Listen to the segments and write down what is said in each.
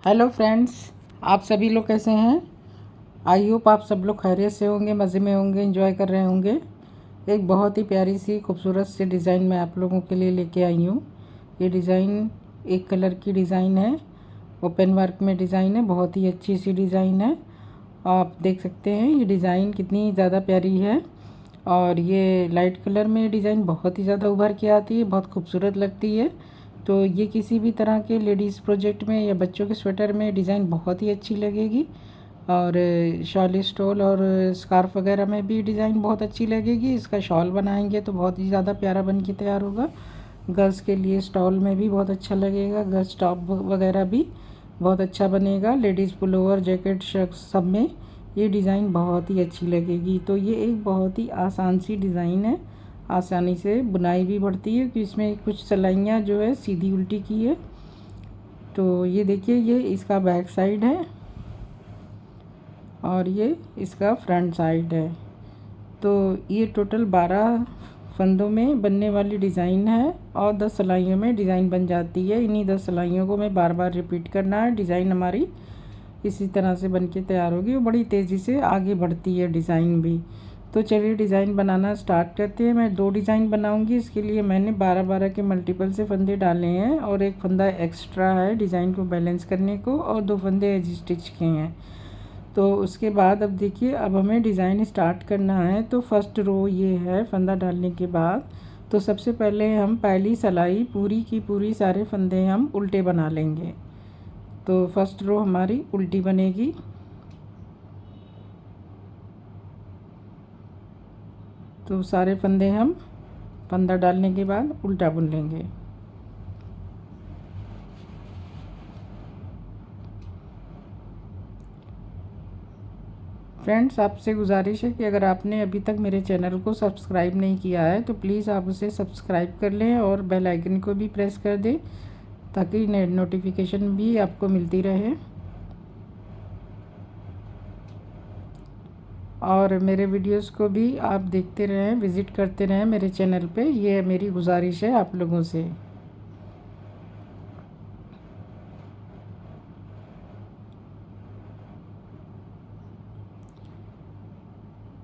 Hello friends, आप सभी लोग कैसे हैं। आई होप आप सब लोग खैरियत से होंगे, मज़े में होंगे, एंजॉय कर रहे होंगे। एक बहुत ही प्यारी सी खूबसूरत सी डिज़ाइन मैं आप लोगों के लिए लेके आई हूँ। ये डिज़ाइन एक कलर की डिज़ाइन है, ओपन वर्क में डिज़ाइन है, बहुत ही अच्छी सी डिज़ाइन है। आप देख सकते हैं ये डिज़ाइन कितनी ज़्यादा प्यारी है। और ये लाइट कलर में डिज़ाइन बहुत ही ज़्यादा उभर के आती है, बहुत खूबसूरत लगती है। तो ये किसी भी तरह के लेडीज़ प्रोजेक्ट में या बच्चों के स्वेटर में डिज़ाइन बहुत ही अच्छी लगेगी। और शॉल स्टोल और स्कार्फ वगैरह में भी डिज़ाइन बहुत अच्छी लगेगी। इसका शॉल बनाएंगे तो बहुत ही ज़्यादा प्यारा बन के तैयार होगा। गर्ल्स के लिए स्टॉल में भी बहुत अच्छा लगेगा, गर्ल्स टॉप वगैरह भी बहुत अच्छा बनेगा। लेडीज़ पुलोवर, जैकेट, शर्ट सब में ये डिज़ाइन बहुत ही अच्छी लगेगी। तो ये एक बहुत ही आसान सी डिज़ाइन है, आसानी से बुनाई भी बढ़ती है, कि इसमें कुछ सिलाइयाँ जो है सीधी उल्टी की है। तो ये देखिए, ये इसका बैक साइड है और ये इसका फ्रंट साइड है। तो ये टोटल 12 फंदों में बनने वाली डिज़ाइन है और 10 सिलाइयों में डिज़ाइन बन जाती है। इन्हीं 10 सिलाइयों को मैं बार बार रिपीट करना है। डिज़ाइन हमारी इसी तरह से बन के तैयार होगी और बड़ी तेज़ी से आगे बढ़ती है डिज़ाइन भी। तो चलिए डिज़ाइन बनाना स्टार्ट करते हैं। मैं 2 डिज़ाइन बनाऊंगी, इसके लिए मैंने 12-12 के मल्टीपल से फंदे डाले हैं और एक फंदा एक्स्ट्रा है डिज़ाइन को बैलेंस करने को, और 2 फंदे एज स्टिच के हैं। तो उसके बाद अब देखिए, अब हमें डिज़ाइन स्टार्ट करना है। तो फर्स्ट रो ये है फंदा डालने के बाद। तो सबसे पहले हम पहली सिलाई पूरी की पूरी सारे फंदे हम उल्टे बना लेंगे। तो फर्स्ट रो हमारी उल्टी बनेगी। तो सारे फंदे हम फंदा डालने के बाद उल्टा बुन लेंगे। फ्रेंड्स, आपसे गुजारिश है कि अगर आपने अभी तक मेरे चैनल को सब्सक्राइब नहीं किया है तो प्लीज़ आप उसे सब्सक्राइब कर लें और बेल आइकन को भी प्रेस कर दें, ताकि नोटिफिकेशन भी आपको मिलती रहे। और मेरे वीडियोस को भी आप देखते रहें, विज़िट करते रहें मेरे चैनल पे, ये मेरी गुजारिश है आप लोगों से।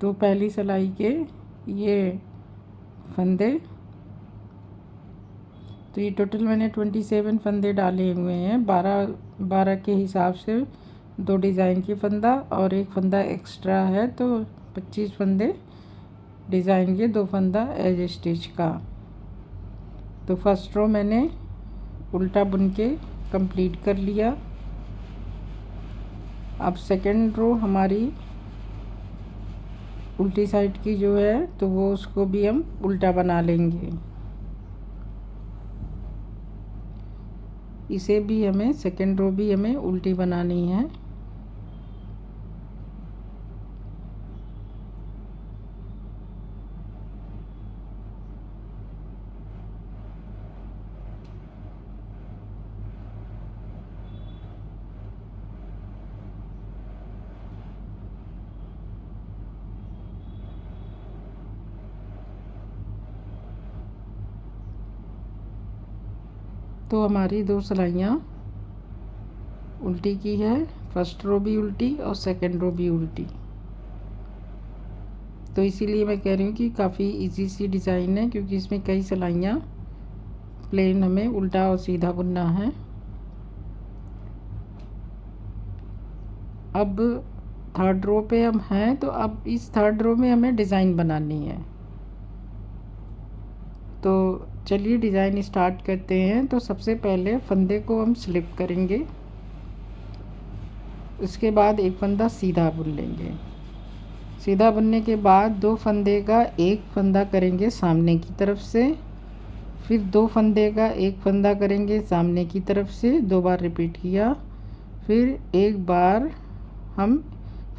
तो पहली सिलाई के ये फंदे, तो ये टोटल मैंने 27 फंदे डाले हुए हैं। 12 के हिसाब से 2 डिज़ाइन की फंदा और एक फंदा एक्स्ट्रा है, तो 25 फंदे डिज़ाइन के, 2 फंदा एज स्टिच का। तो फर्स्ट रो मैंने उल्टा बुन के कंप्लीट कर लिया। अब सेकंड रो हमारी उल्टी साइड की जो है, तो वो उसको भी हम उल्टा बना लेंगे। इसे भी हमें सेकंड रो भी हमें उल्टी बनानी है। तो हमारी 2 सिलाइयाँ उल्टी की है, फर्स्ट रो भी उल्टी और सेकंड रो भी उल्टी। तो इसीलिए मैं कह रही हूँ कि काफ़ी इजी सी डिज़ाइन है, क्योंकि इसमें कई सिलाइयाँ प्लेन हमें उल्टा और सीधा बुनना है। अब थर्ड रो पे हम हैं, तो अब इस थर्ड रो में हमें डिज़ाइन बनानी है। तो चलिए डिज़ाइन स्टार्ट करते हैं। तो सबसे पहले फंदे को हम स्लिप करेंगे, उसके बाद एक फंदा सीधा बुन लेंगे। सीधा बुनने के बाद 2 फंदे का एक फंदा करेंगे सामने की तरफ से, फिर 2 फंदे का एक फंदा करेंगे सामने की तरफ से, 2 बार रिपीट किया। फिर एक बार हम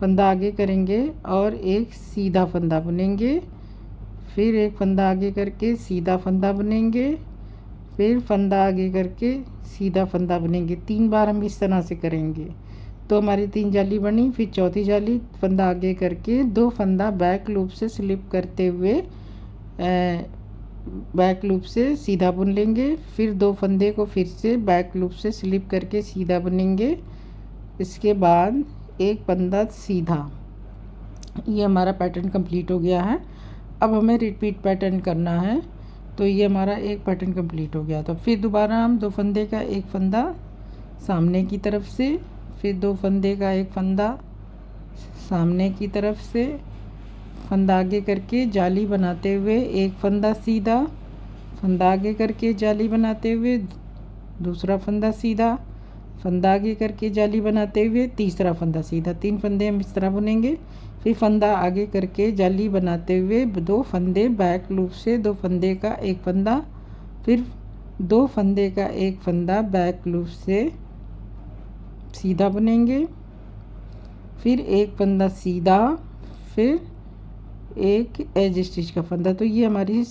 फंदा आगे करेंगे और एक सीधा फंदा बुनेंगे, फिर एक फंदा आगे करके सीधा फंदा बुनेंगे, फिर फंदा आगे करके सीधा फंदा बुनेंगे। 3 बार हम इस तरह से करेंगे। तो हमारी 3 जाली बनी। फिर चौथी जाली फंदा आगे करके 2 फंदा बैक लूप से स्लिप करते हुए बैक लूप से सीधा बुन लेंगे, फिर 2 फंदे को फिर से बैक लूप से स्लिप करके सीधा बुनेंगे। इसके बाद एक फंदा सीधा। ये हमारा पैटर्न कंप्लीट हो गया है। अब हमें रिपीट पैटर्न करना है। तो ये हमारा एक पैटर्न कंप्लीट हो गया। तो फिर दोबारा हम 2 फंदे का एक फंदा सामने की तरफ से, फिर 2 फंदे का एक फंदा सामने की तरफ से, फंदा आगे करके जाली बनाते हुए एक फंदा सीधा, फंदा आगे करके जाली बनाते हुए दूसरा फंदा सीधा, फंदा आगे करके जाली बनाते हुए तीसरा फंदा सीधा। 3 फंदे हम इस तरह बुनेंगे। फिर फंदा आगे करके जाली बनाते हुए 2 फंदे बैक लूप से, 2 फंदे का एक फंदा, फिर 2 फंदे का एक फंदा बैक लूप से सीधा बुनेंगे, फिर एक फंदा सीधा, फिर एक एज स्टिच का फंदा। तो ये हमारी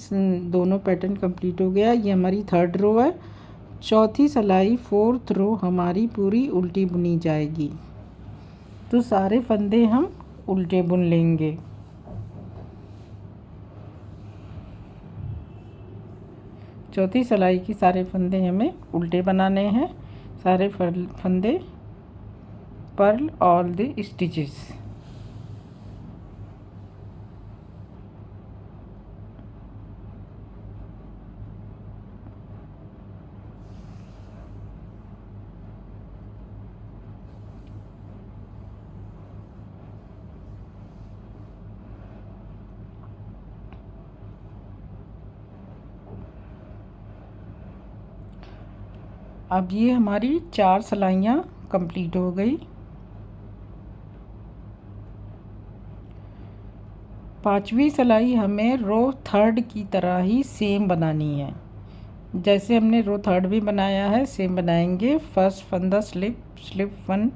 दोनों पैटर्न कंप्लीट हो गया। ये हमारी 3rd रो है। चौथी सिलाई 4th रो हमारी पूरी उल्टी बुनी जाएगी। तो सारे फंदे हम उल्टे बुन लेंगे। चौथी सिलाई की सारे फंदे हमें उल्टे बनाने हैं। सारे फंदे पर्ल ऑल द स्टिचेस। अब ये हमारी 4 सिलाइयाँ कंप्लीट हो गई। 5वीं सिलाई हमें रो 3rd की तरह ही सेम बनानी है। जैसे हमने रो 3rd भी बनाया है सेम बनाएंगे। फर्स्ट फंदा स्लिप 1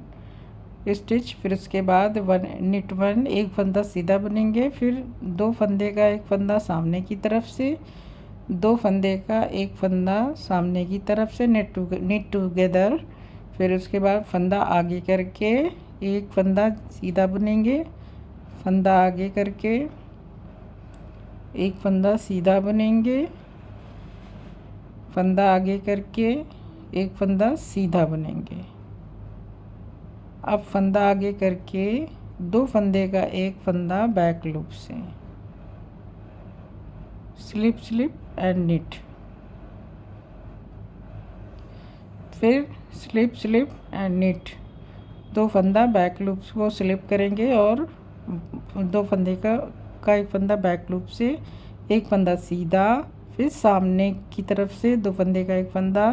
स्टिच, फिर उसके बाद निट 1 एक फंदा सीधा बुनेंगे, फिर 2 फंदे का एक फंदा सामने की तरफ से, 2 फंदे का एक फंदा सामने की तरफ से निट टुगेदर, फिर उसके बाद फंदा आगे करके एक फंदा सीधा बुनेंगे, फंदा आगे करके एक फंदा सीधा बुनेंगे, फंदा आगे करके एक फंदा सीधा बुनेंगे। अब फंदा आगे करके 2 फंदे का एक फंदा बैक लूप से, स्लिप एंड निट, फिर स्लिप एंड निट। 2 फंदा बैक लूप को स्लिप करेंगे और 2 फंदे का एक फंदा बैक लूप से, एक फंदा सीधा, फिर सामने की तरफ से 2 फंदे का एक फंदा,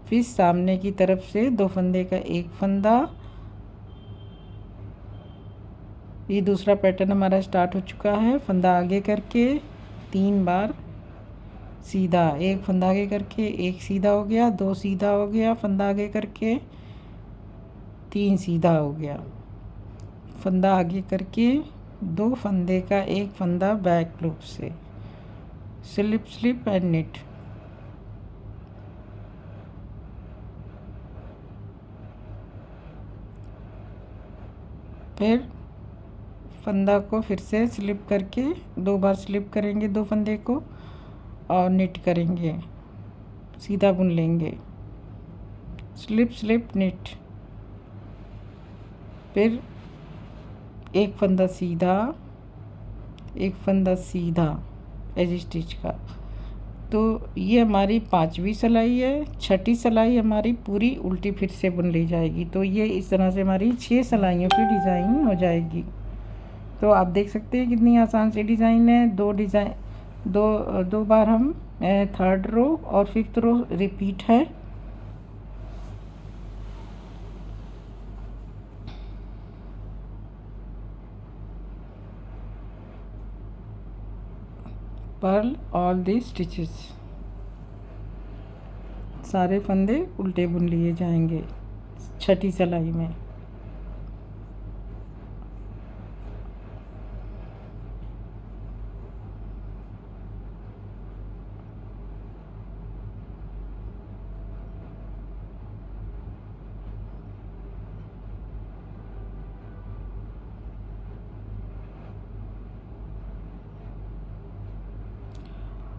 फिर सामने की तरफ से 2 फंदे का एक फंदा। ये दूसरा पैटर्न हमारा स्टार्ट हो चुका है। फंदा आगे करके 3 बार सीधा, एक फंदा आगे करके एक सीधा हो गया, 2 सीधा हो गया, फंदा आगे करके 3 सीधा हो गया, फंदा आगे करके 2 फंदे का एक फंदा बैक लूप से, स्लिप एंड निट। फिर फंदा को फिर से स्लिप करके 2 बार स्लिप करेंगे 2 फंदे को और निट करेंगे, सीधा बुन लेंगे, स्लिप निट। फिर एक फंदा सीधा, एक फंदा सीधा एज स्टिच का। तो ये हमारी 5वीं सिलाई है। 6ठी सिलाई हमारी पूरी उल्टी फिर से बुन ली जाएगी। तो ये इस तरह से हमारी 6 सिलाइयों की डिज़ाइन हो जाएगी। तो आप देख सकते हैं कितनी आसान सी डिज़ाइन है। दो बार हम 3rd रो और 5th रो रिपीट है। पर्ल ऑल दी स्टिचेस, सारे फंदे उल्टे बुन लिए जाएंगे 6ठी सिलाई में।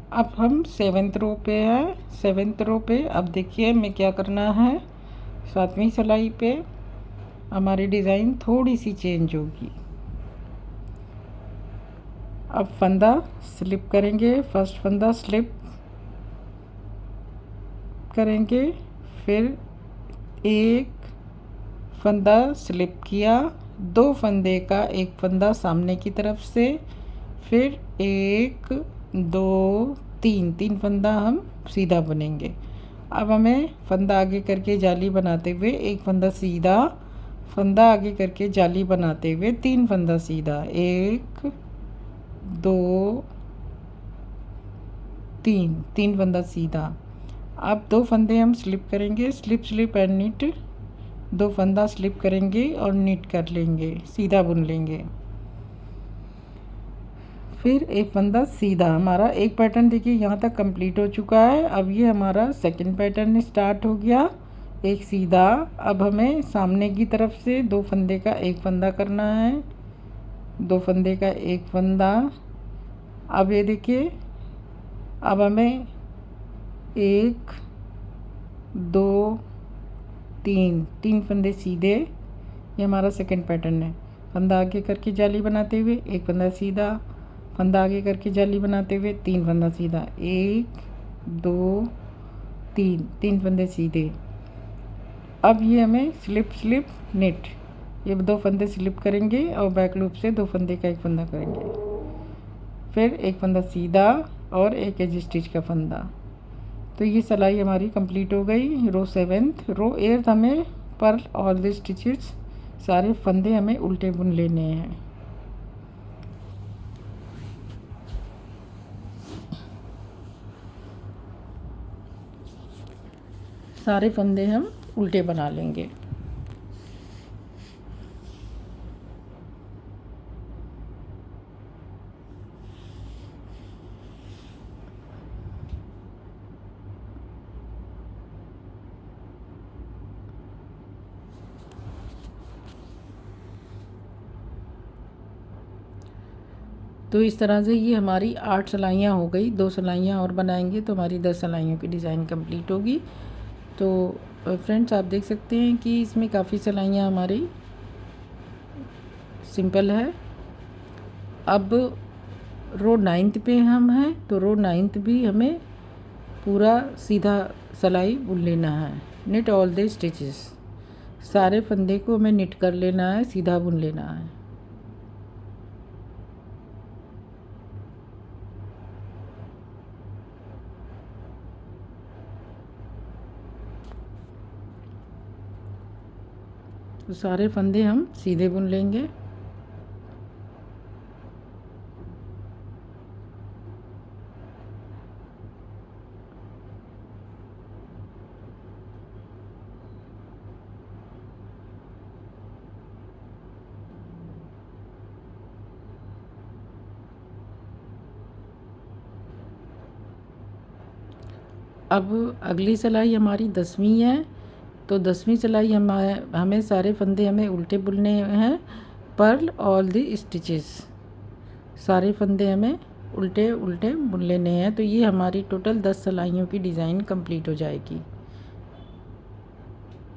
अब हम 7th रो पे हैं। 7th रो पे अब देखिए हमें क्या करना है। 7वीं सिलाई पे हमारी डिज़ाइन थोड़ी सी चेंज होगी। अब फंदा स्लिप करेंगे, फर्स्ट फंदा स्लिप करेंगे, फिर एक फंदा स्लिप किया, 2 फंदे का एक फंदा सामने की तरफ से, फिर 1 2 3 फंदा हम सीधा बुनेंगे। अब हमें फंदा आगे करके जाली बनाते हुए एक फंदा सीधा, फंदा आगे करके जाली बनाते हुए 3 फंदा सीधा, 1 2 3 फंदा सीधा। अब 2 फंदे हम स्लिप करेंगे, स्लिप एंड नीट, 2 फंदा स्लिप करेंगे और नीट कर लेंगे, सीधा बुन लेंगे। फिर एक फंदा सीधा। हमारा एक पैटर्न देखिए यहाँ तक कंप्लीट हो चुका है। अब ये हमारा सेकंड पैटर्न स्टार्ट हो गया, एक सीधा। अब हमें सामने की तरफ से 2 फंदे का एक फंदा करना है, 2 फंदे का एक फंदा। अब ये देखिए, अब हमें 1 2 3 फंदे सीधे, ये हमारा सेकंड पैटर्न है। फंदा आगे करके जाली बनाते हुए एक फंदा सीधा, फंदा आगे करके जाली बनाते हुए 3 फंदा सीधा, 1 2 3 फंदे सीधे। अब ये हमें स्लिप नेट, ये 2 फंदे स्लिप करेंगे और बैक लूप से 2 फंदे का एक फंदा करेंगे, फिर एक फंदा सीधा और एक एज स्टिच का फंदा। तो ये सिलाई हमारी कंप्लीट हो गई। रो 7th, रो 8th हमें पर्ल ऑल द स्टिचेस, सारे फंदे हमें उल्टे बुन लेने हैं। सारे फंदे हम उल्टे बना लेंगे। तो इस तरह से ये हमारी 8 सिलाइयाँ हो गई। 2 सिलाइयाँ और बनाएंगे तो हमारी 10 सिलाइयों की डिज़ाइन कंप्लीट होगी। तो फ्रेंड्स आप देख सकते हैं कि इसमें काफ़ी सिलाइयाँ हमारी सिंपल है। अब रो 9th पे हम हैं, तो रो 9th भी हमें पूरा सीधा सिलाई बुन लेना है। निट ऑल द स्टिचेस, सारे फंदे को हमें निट कर लेना है, सीधा बुन लेना है। तो सारे फंदे हम सीधे बुन लेंगे। अब अगली सिलाई हमारी 10वीं है, तो 10वीं सिलाई हमें सारे फंदे हमें उल्टे बुनने हैं। पर्ल ऑल द स्टिचेस, सारे फंदे हमें उल्टे उल्टे बुन लेने हैं। तो ये हमारी टोटल 10 सिलाइयों की डिज़ाइन कंप्लीट हो जाएगी।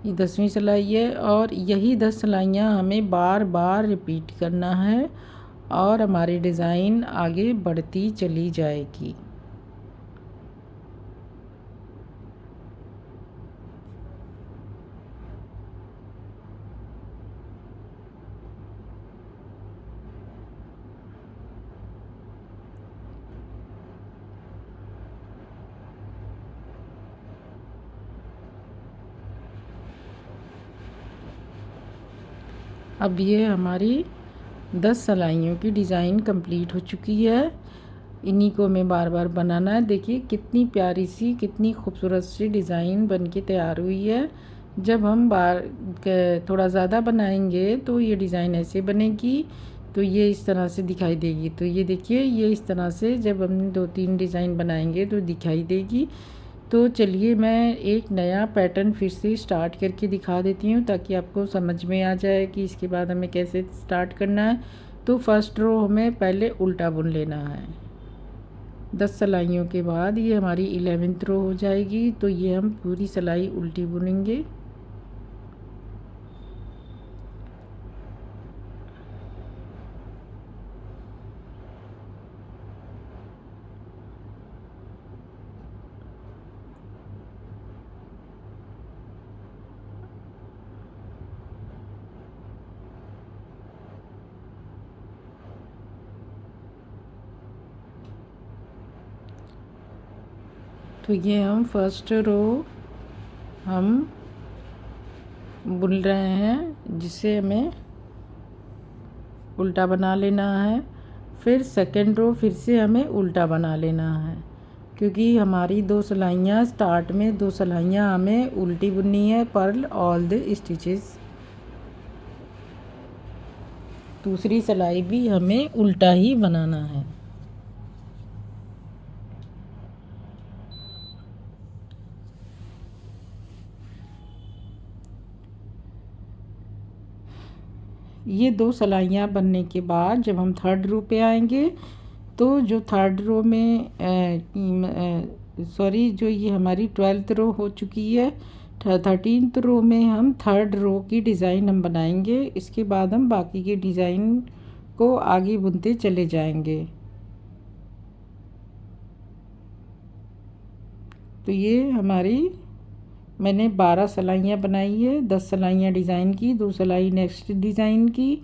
ये 10वीं सिलाई है और यही 10 सिलाइयाँ हमें बार बार रिपीट करना है और हमारी डिज़ाइन आगे बढ़ती चली जाएगी। अब ये हमारी 10 सिलाइयों की डिज़ाइन कंप्लीट हो चुकी है। इन्हीं को हमें बार बार बनाना है। देखिए कितनी प्यारी सी, कितनी खूबसूरत सी डिज़ाइन बन के तैयार हुई है। जब हम थोड़ा ज़्यादा बनाएंगे तो ये डिज़ाइन ऐसे बनेगी, तो ये इस तरह से दिखाई देगी। तो ये देखिए, ये इस तरह से जब हम 2-3 डिज़ाइन बनाएंगे तो दिखाई देगी। तो चलिए मैं एक नया पैटर्न फिर से स्टार्ट करके दिखा देती हूँ ताकि आपको समझ में आ जाए कि इसके बाद हमें कैसे स्टार्ट करना है। तो फर्स्ट रो हमें पहले उल्टा बुन लेना है। 10 सिलाइयों के बाद ये हमारी 11th रो हो जाएगी। तो ये हम पूरी सिलाई उल्टी बुनेंगे। तो ये हम फर्स्ट रो हम बुन रहे हैं, जिसे हमें उल्टा बना लेना है। फिर सेकेंड रो फिर से हमें उल्टा बना लेना है, क्योंकि हमारी 2 सिलाइयाँ स्टार्ट में 2 सिलाइयाँ हमें उल्टी बुननी है, पर्ल ऑल द स्टिचेस। दूसरी सिलाई भी हमें उल्टा ही बनाना है। ये 2 सिलाइयाँ बनने के बाद जब हम थर्ड रो पे आएंगे, तो जो थर्ड रो में जो ये हमारी 12th रो हो चुकी है, 13th रो में हम थर्ड रो की डिज़ाइन हम बनाएंगे। इसके बाद हम बाकी के डिज़ाइन को आगे बुनते चले जाएंगे। तो ये हमारी मैंने 12 सिलाइयाँ बनाई है, 10 सिलाइयाँ डिज़ाइन की, 2 सिलाई नेक्स्ट डिज़ाइन की।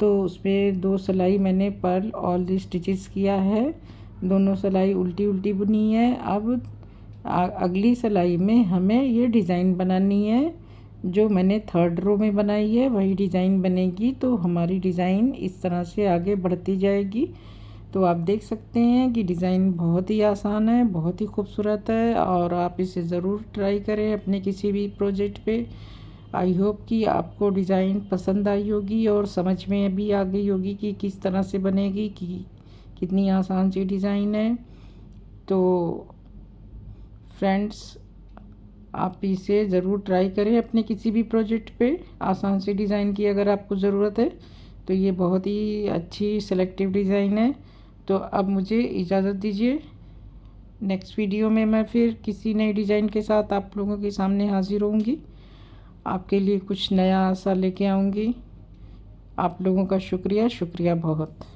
तो उसमें 2 सिलाई मैंने पर्ल ऑल द स्टिचेस किया है, दोनों सिलाई उल्टी उल्टी बुनी है। अब अगली सिलाई में हमें ये डिज़ाइन बनानी है, जो मैंने थर्ड रो में बनाई है वही डिज़ाइन बनेगी। तो हमारी डिज़ाइन इस तरह से आगे बढ़ती जाएगी। तो आप देख सकते हैं कि डिज़ाइन बहुत ही आसान है, बहुत ही खूबसूरत है, और आप इसे ज़रूर ट्राई करें अपने किसी भी प्रोजेक्ट पे। आई होप कि आपको डिज़ाइन पसंद आई होगी और समझ में भी आ गई होगी कि किस तरह से बनेगी, कि कितनी आसान सी डिज़ाइन है। तो फ्रेंड्स, आप इसे ज़रूर ट्राई करें अपने किसी भी प्रोजेक्ट पे। आसान सी डिज़ाइन की अगर आपको ज़रूरत है तो ये बहुत ही अच्छी सेलेक्टिव डिज़ाइन है। तो अब मुझे इजाज़त दीजिए। नेक्स्ट वीडियो में मैं फिर किसी नई डिज़ाइन के साथ आप लोगों के सामने हाज़िर होंगी। आपके लिए कुछ नया सा लेके आऊँगी। आप लोगों का शुक्रिया बहुत।